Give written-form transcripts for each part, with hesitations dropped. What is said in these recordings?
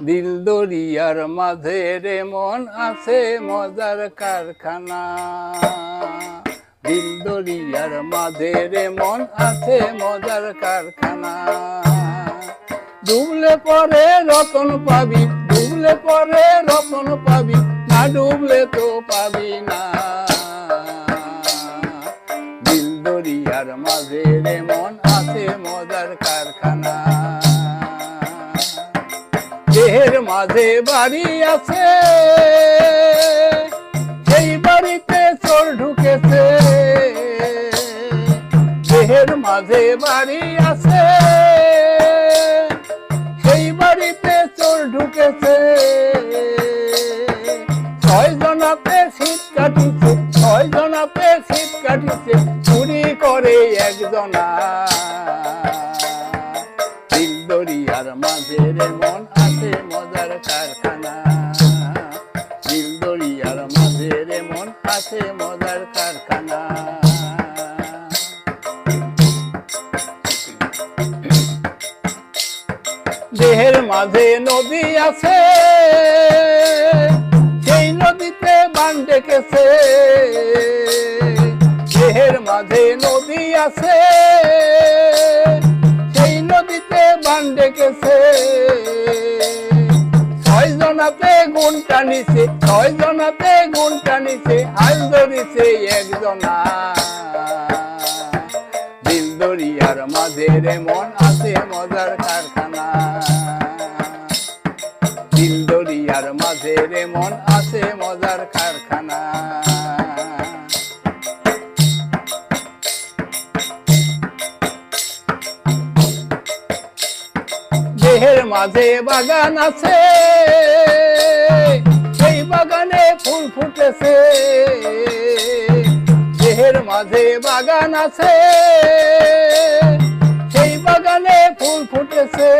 দিল দরিয়ার মাঝে রে মন আছে মজার কারখানা। দিল দরিয়ার মাঝে রে মন আছে মজার কারখানা। ডুবলে পরে রতন পাবি, ডুবলে পরে রতন পাবি, না ডুবলে তো পাবি না। দিল দরিয়ার মাঝে রে মন আছে মজার কারখানা। দেহের মাঝে বাড়ি আছে, সেই বাড়িতে চোর ঢুকেছে। দেহের মাঝে বাড়ি আছে, সেই বাড়িতে চোর ঢুকেছে। ছয় জনাতে শীত কাটিছে, ছয় জনাতে শীত কাটিছে, চুরি করে একজনা। দিল দরিয়ার মাঝে রে মন আছে মজার কারখানা। দিল দরিয়ার মাঝে রে মন আছে মজার কারখানা। দেহের মাঝে নদী আছে, সেই নদীতে বান ডেকেছে। দেহের মাঝে নদী আছে, সেই নদীতে বান ডেকেছে। ছয় জনাতে গুণ টানিছে, ছয় জনাতে গুণ টানিছে, হাল ধরিছে একজনা। দিল দরিয়ার মাঝে রে মন আছে মজার কারখানা। দিল দরিয়ার মাঝে রে মন আছে মজার কারখানা। দেহের মাঝে বাগান আছে, সেই বাগানে ফুল ফুটেছে। দেহের মাঝে বাগান আছে, সেই বাগানে ফুল ফুটেছে।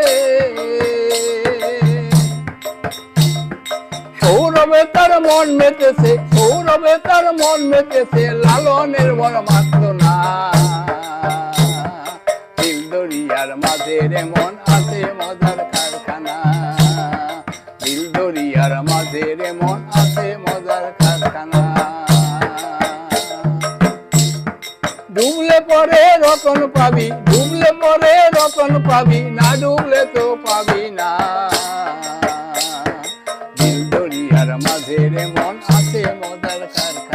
সৌরভে তার মন মেতেছে, সৌরভে তার মন মেতেছে, লালনের বড় মাত্র না। দিল দরিয়ার মাঝে রে মন আছে মজার কারখানা। দিল দরিয়ার মাঝে রে মন আছে মজার কারখানা। ডুবলে পরে রতন পাবি, ডুবলে পরে রতন পাবি, না ডুবলে তো পাবি না। দিল দরিয়ার মাঝে রে মন আছে মজার কারখানা।